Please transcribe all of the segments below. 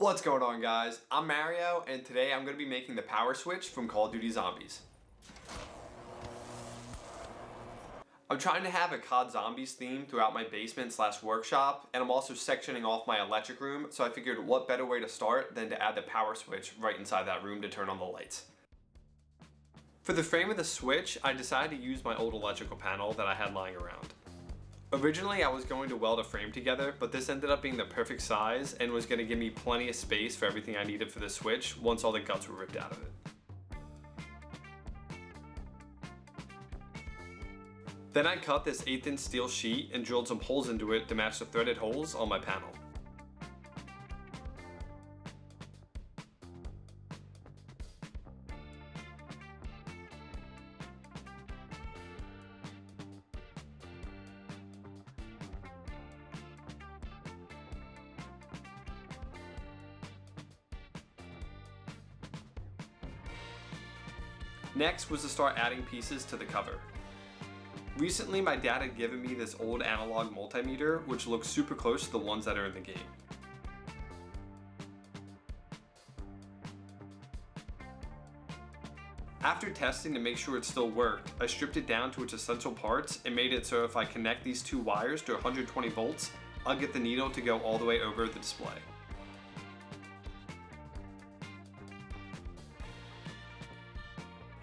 What's going on, guys? I'm Mario, and today I'm going to be making the power switch from Call of Duty Zombies. I'm trying to have a COD Zombies theme throughout my basement / workshop, and I'm also sectioning off my electric room, so I figured what better way to start than to add the power switch right inside that room to turn on the lights. For the frame of the switch, I decided to use my old electrical panel that I had lying around. Originally, I was going to weld a frame together, but this ended up being the perfect size and was going to give me plenty of space for everything I needed for the switch once all the guts were ripped out of it. Then I cut this 1/8 inch steel sheet and drilled some holes into it to match the threaded holes on my panel. Next was to start adding pieces to the cover. Recently, my dad had given me this old analog multimeter, which looks super close to the ones that are in the game. After testing to make sure it still worked, I stripped it down to its essential parts and made it so if I connect these two wires to 120 volts, I'll get the needle to go all the way over the display.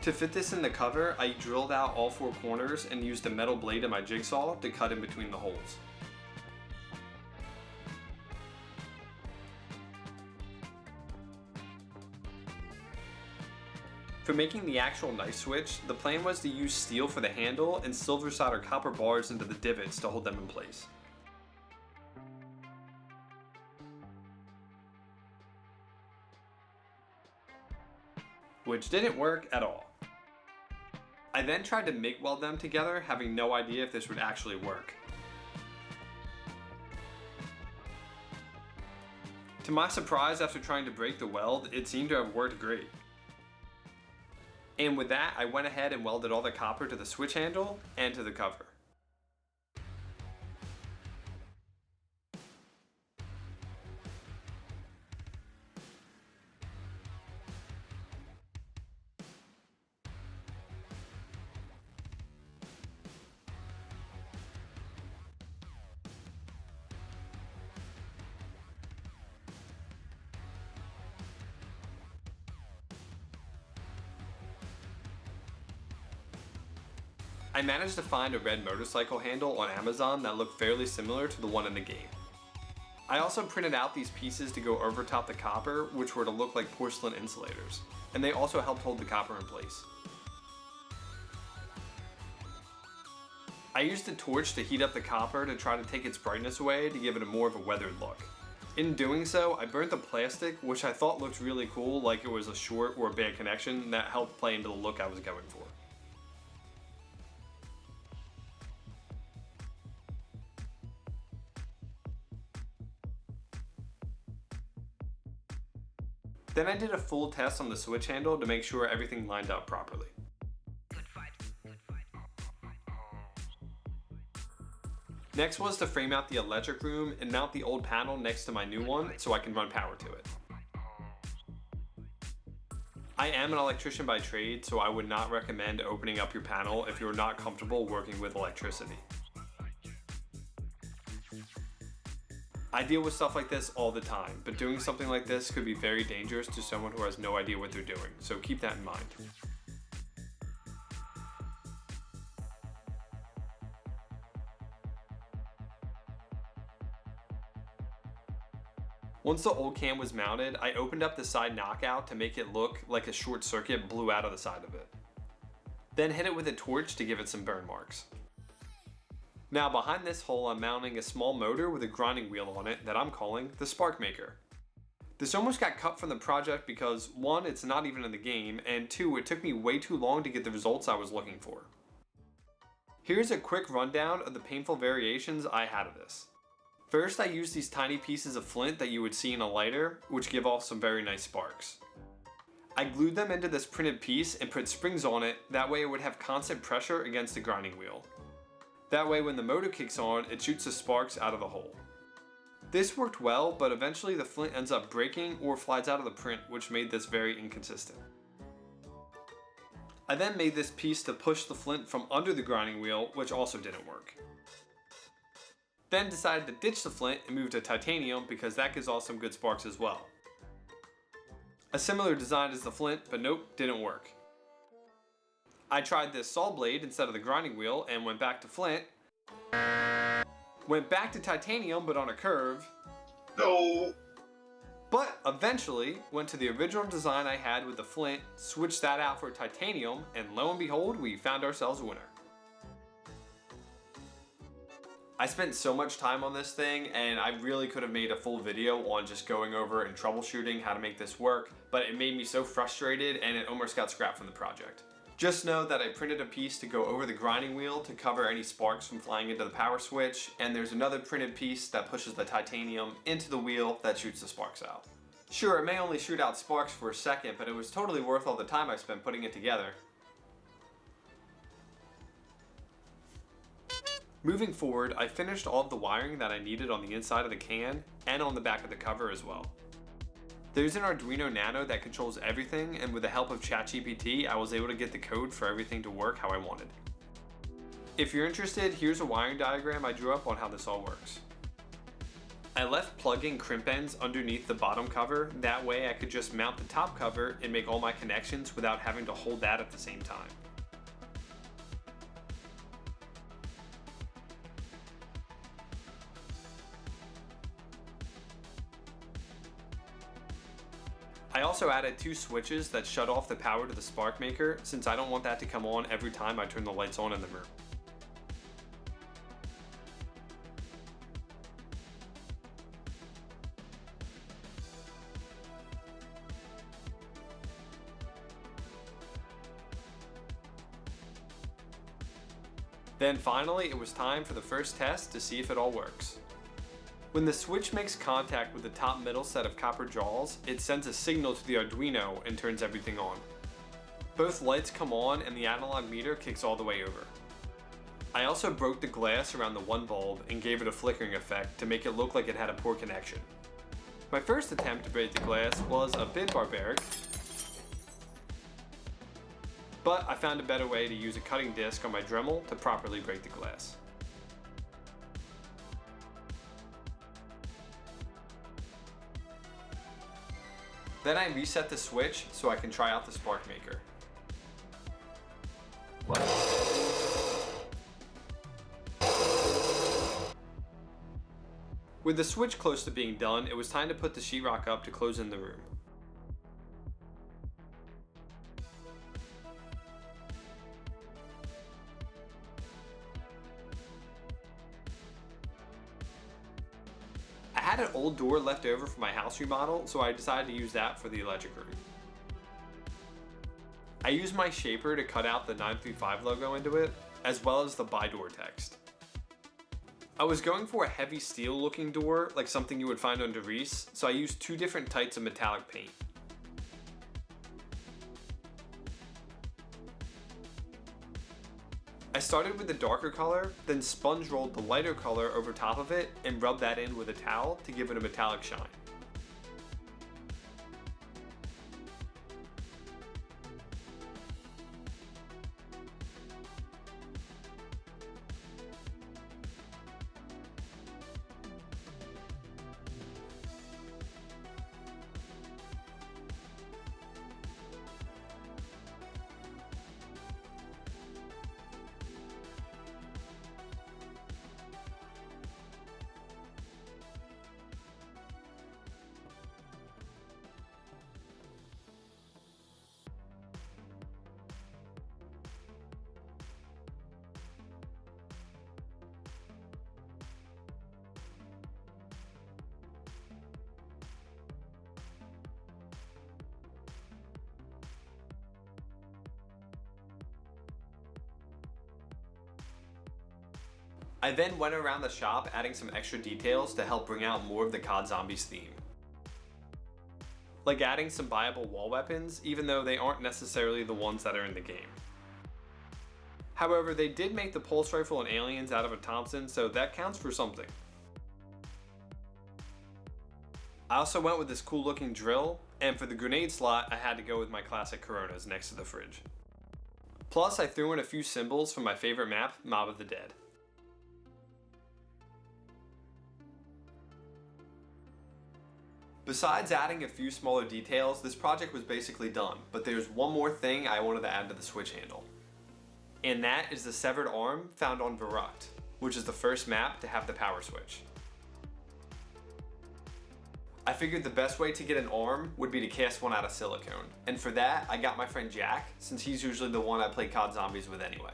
To fit this in the cover, I drilled out all 4 corners and used a metal blade in my jigsaw to cut in between the holes. For making the actual knife switch, the plan was to use steel for the handle and silver solder copper bars into the divots to hold them in place. Which didn't work at all. I then tried to MIG weld them together, having no idea if this would actually work. To my surprise, after trying to break the weld, it seemed to have worked great. And with that, I went ahead and welded all the copper to the switch handle and to the cover. I managed to find a red motorcycle handle on Amazon that looked fairly similar to the one in the game. I also printed out these pieces to go over top the copper, which were to look like porcelain insulators, and they also helped hold the copper in place. I used a torch to heat up the copper to try to take its brightness away to give it a more of a weathered look. In doing so, I burnt the plastic, which I thought looked really cool, like it was a short or a bad connection, and that helped play into the look I was going for. Then I did a full test on the switch handle to make sure everything lined up properly. Next was to frame out the electric room and mount the old panel next to my new one so I can run power to it. I am an electrician by trade, so I would not recommend opening up your panel if you're not comfortable working with electricity. I deal with stuff like this all the time, but doing something like this could be very dangerous to someone who has no idea what they're doing, so keep that in mind. Once the old cam was mounted, I opened up the side knockout to make it look like a short circuit blew out of the side of it. Then hit it with a torch to give it some burn marks. Now behind this hole, I'm mounting a small motor with a grinding wheel on it that I'm calling the Spark Maker. This almost got cut from the project because 1, it's not even in the game, and 2, it took me way too long to get the results I was looking for. Here's a quick rundown of the painful variations I had of this. First, I used these tiny pieces of flint that you would see in a lighter, which give off some very nice sparks. I glued them into this printed piece and put springs on it, that way it would have constant pressure against the grinding wheel. That way when the motor kicks on, it shoots the sparks out of the hole. This worked well, but eventually the flint ends up breaking or flies out of the print, which made this very inconsistent. I then made this piece to push the flint from under the grinding wheel, which also didn't work. Then decided to ditch the flint and move to titanium because that gives off some good sparks as well. A similar design as the flint, but nope, didn't work. I tried this saw blade instead of the grinding wheel and went back to flint. Went back to titanium, but on a curve. No! But eventually went to the original design I had with the flint, switched that out for titanium, and lo and behold, we found ourselves a winner. I spent so much time on this thing, and I really could have made a full video on just going over and troubleshooting how to make this work, but it made me so frustrated and it almost got scrapped from the project. Just know that I printed a piece to go over the grinding wheel to cover any sparks from flying into the power switch, and there's another printed piece that pushes the titanium into the wheel that shoots the sparks out. Sure, it may only shoot out sparks for a second, but it was totally worth all the time I spent putting it together. Moving forward, I finished all of the wiring that I needed on the inside of the can and on the back of the cover as well. There's an Arduino Nano that controls everything, and with the help of ChatGPT, I was able to get the code for everything to work how I wanted. If you're interested, here's a wiring diagram I drew up on how this all works. I left plug-in crimp ends underneath the bottom cover, that way I could just mount the top cover and make all my connections without having to hold that at the same time. I also added 2 switches that shut off the power to the spark maker, since I don't want that to come on every time I turn the lights on in the room. Then finally, it was time for the first test to see if it all works. When the switch makes contact with the top middle set of copper jaws, it sends a signal to the Arduino and turns everything on. Both lights come on and the analog meter kicks all the way over. I also broke the glass around the one bulb and gave it a flickering effect to make it look like it had a poor connection. My first attempt to break the glass was a bit barbaric, but I found a better way to use a cutting disc on my Dremel to properly break the glass. Then I reset the switch so I can try out the spark maker. With the switch close to being done, it was time to put the sheetrock up to close in the room. I had an old door left over from my house remodel, so I decided to use that for the electric room. I used my shaper to cut out the 935 logo into it, as well as the buy door text. I was going for a heavy steel looking door, like something you would find on Reese, so I used 2 different types of metallic paint. I started with the darker color, then sponge rolled the lighter color over top of it and rubbed that in with a towel to give it a metallic shine. I then went around the shop adding some extra details to help bring out more of the COD Zombies theme. Like adding some buyable wall weapons, even though they aren't necessarily the ones that are in the game. However, they did make the pulse rifle and aliens out of a Thompson, so that counts for something. I also went with this cool looking drill, and for the grenade slot I had to go with my classic Coronas next to the fridge. Plus I threw in a few symbols from my favorite map, Mob of the Dead. Besides adding a few smaller details, this project was basically done, but there's one more thing I wanted to add to the switch handle. And that is the severed arm found on Verrucht, which is the first map to have the power switch. I figured the best way to get an arm would be to cast one out of silicone, and for that I got my friend Jack, since he's usually the one I play COD Zombies with anyway.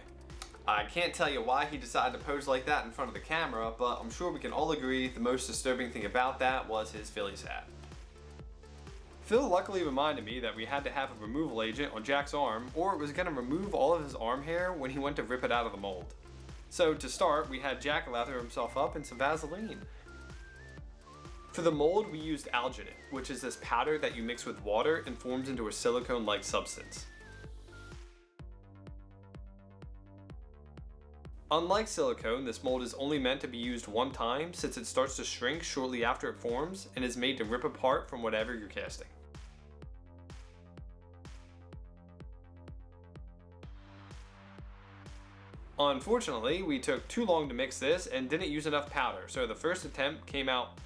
I can't tell you why he decided to pose like that in front of the camera, but I'm sure we can all agree the most disturbing thing about that was his Phillies hat. Phil luckily reminded me that we had to have a removal agent on Jack's arm, or it was going to remove all of his arm hair when he went to rip it out of the mold. So to start, we had Jack lather himself up in some Vaseline. For the mold, we used alginate, which is this powder that you mix with water and forms into a silicone-like substance. Unlike silicone, this mold is only meant to be used one time since it starts to shrink shortly after it forms and is made to rip apart from whatever you're casting. Unfortunately, we took too long to mix this and didn't use enough powder, so the first attempt came out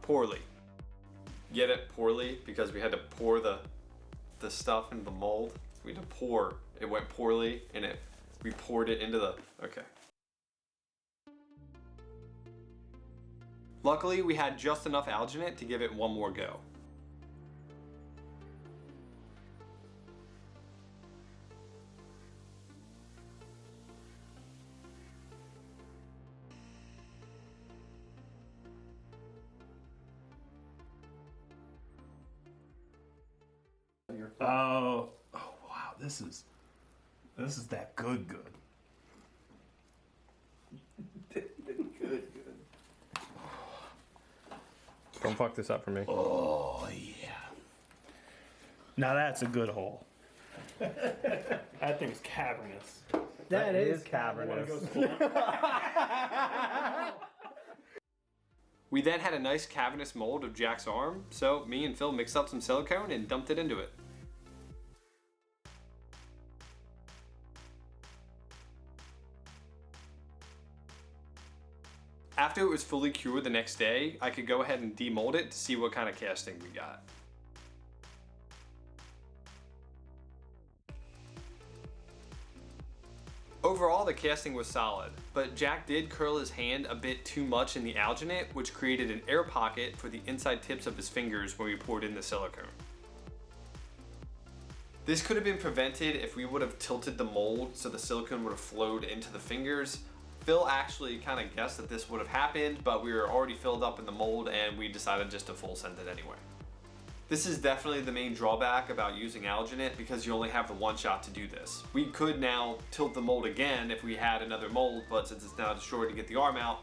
poorly. Get it? Poorly? Because we had to pour the stuff into the mold. We had to pour. It went poorly and we poured it into the... Okay. Luckily, we had just enough alginate to give it one more go. Oh wow, this is that good. Good. Don't fuck this up for me. Oh yeah. Now that's a good hole. That thing's cavernous. That is cavernous. We then had a nice cavernous mold of Jack's arm, so me and Phil mixed up some silicone and dumped it into it. After it was fully cured the next day, I could go ahead and demold it to see what kind of casting we got. Overall, the casting was solid, but Jack did curl his hand a bit too much in the alginate, which created an air pocket for the inside tips of his fingers when we poured in the silicone. This could have been prevented if we would have tilted the mold so the silicone would have flowed into the fingers. Phil actually kind of guessed that this would have happened, but we were already filled up in the mold and we decided just to full send it anyway. This is definitely the main drawback about using alginate because you only have the one shot to do this. We could now tilt the mold again if we had another mold, but since it's now destroyed to get the arm out,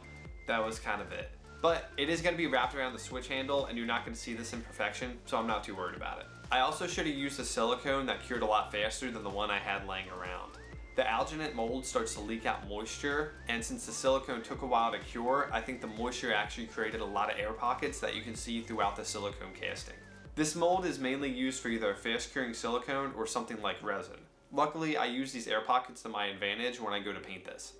that was kind of it. But it is going to be wrapped around the switch handle and you're not going to see this imperfection, so I'm not too worried about it. I also should have used a silicone that cured a lot faster than the one I had laying around. The alginate mold starts to leak out moisture, and since the silicone took a while to cure, I think the moisture actually created a lot of air pockets that you can see throughout the silicone casting. This mold is mainly used for either fast curing silicone or something like resin. Luckily, I use these air pockets to my advantage when I go to paint this.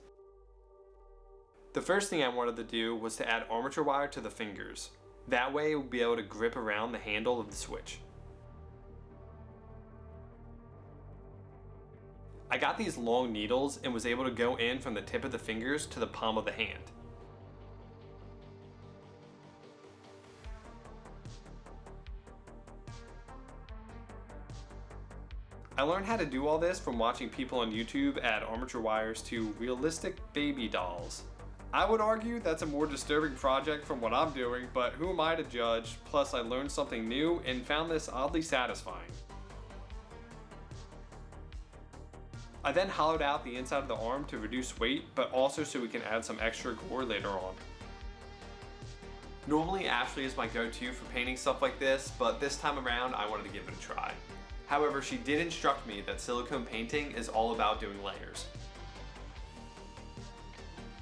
The first thing I wanted to do was to add armature wire to the fingers. That way it would be able to grip around the handle of the switch. I got these long needles and was able to go in from the tip of the fingers to the palm of the hand. I learned how to do all this from watching people on YouTube add armature wires to realistic baby dolls. I would argue that's a more disturbing project from what I'm doing, but who am I to judge? Plus I learned something new and found this oddly satisfying. I then hollowed out the inside of the arm to reduce weight, but also so we can add some extra gore later on. Normally Ashley is my go-to for painting stuff like this, but this time around I wanted to give it a try. However, she did instruct me that silicone painting is all about doing layers.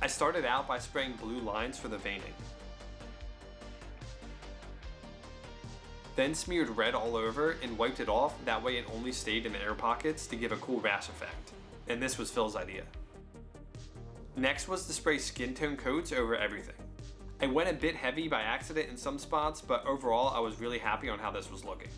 I started out by spraying blue lines for the veining. Then smeared red all over and wiped it off, that way it only stayed in the air pockets to give a cool rash effect. And this was Phil's idea. Next was to spray skin tone coats over everything. I went a bit heavy by accident in some spots, but overall I was really happy on how this was looking.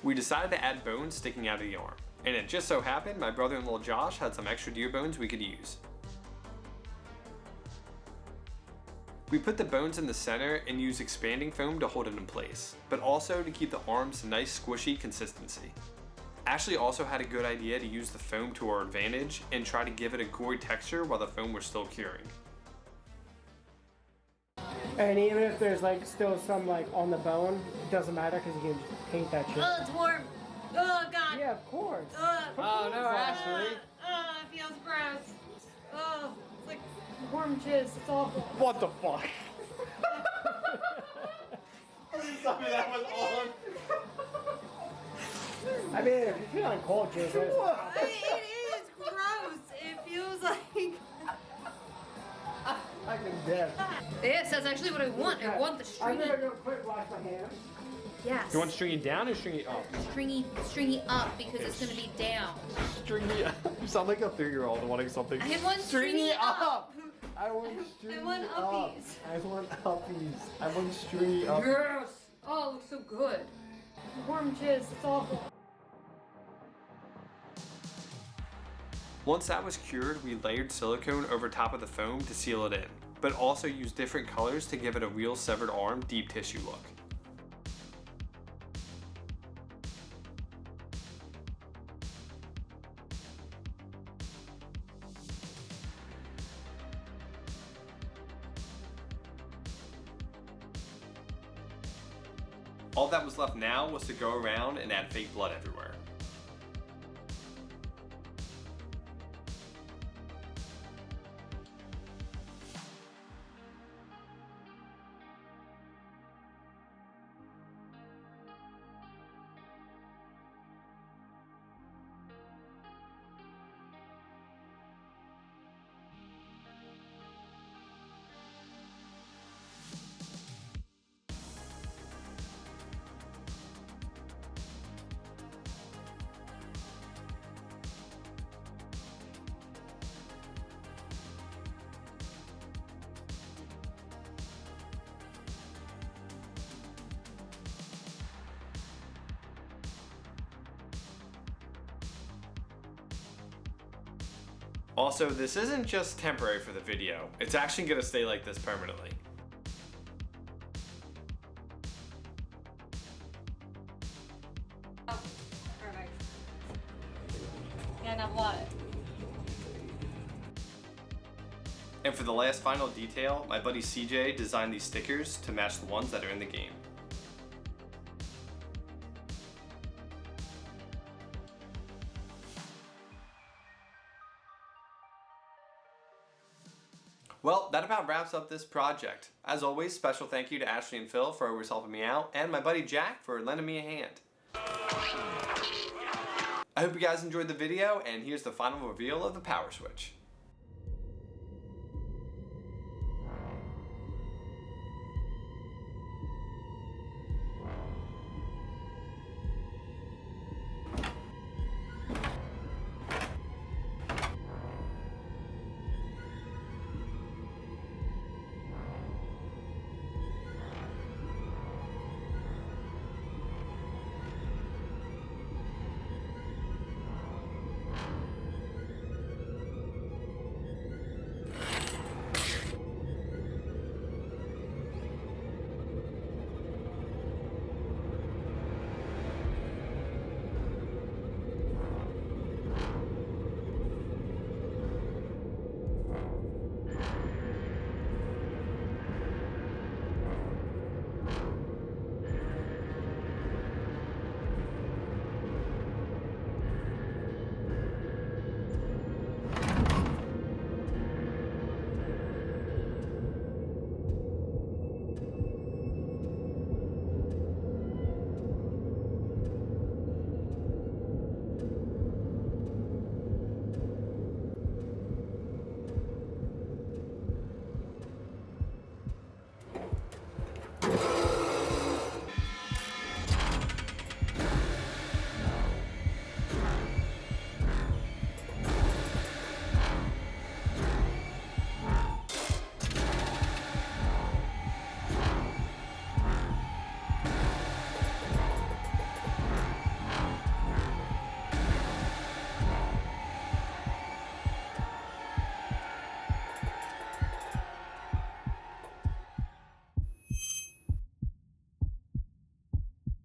We decided to add bones sticking out of the arm, and it just so happened my brother-in-law Josh had some extra deer bones we could use. We put the bones in the center and used expanding foam to hold it in place, but also to keep the arms nice squishy consistency. Ashley also had a good idea to use the foam to our advantage and try to give it a gory texture while the foam was still curing. And even if there's like still some like on the bone, it doesn't matter because you can just paint that shit. Oh, it's warm. Oh, God. Yeah, of course. Oh, no, Ashley. It feels gross. Oh, it's like warm jizz. It's awful. What the fuck? That was on. I mean, if you're feeling cold, jizz, It is gross. It feels like... I can dead. Yes, that's actually what I want. I want the I'm stringy... gonna go quick wash my hands. Yes. You want stringy down or stringy up? Stringy up because it's going to be down. Stringy up. You sound like a 3-year-old wanting something. I want stringy up. I want stringy I want up. uppies. I want uppies. I want stringy up. Yes. Oh, it looks so good. Warm jizz. It's awful. Once that was cured, we layered silicone over top of the foam to seal it in, but also used different colors to give it a real severed arm deep tissue look. All that was left now was to go around and add fake blood everywhere. Also, this isn't just temporary for the video, it's actually going to stay like this permanently. Oh, perfect. Yeah, not blood. And for the last final detail, my buddy CJ designed these stickers to match the ones that are in the game. Well, that about wraps up this project. As always, special thank you to Ashley and Phil for always helping me out, and my buddy Jack for lending me a hand. I hope you guys enjoyed the video, and here's the final reveal of the power switch.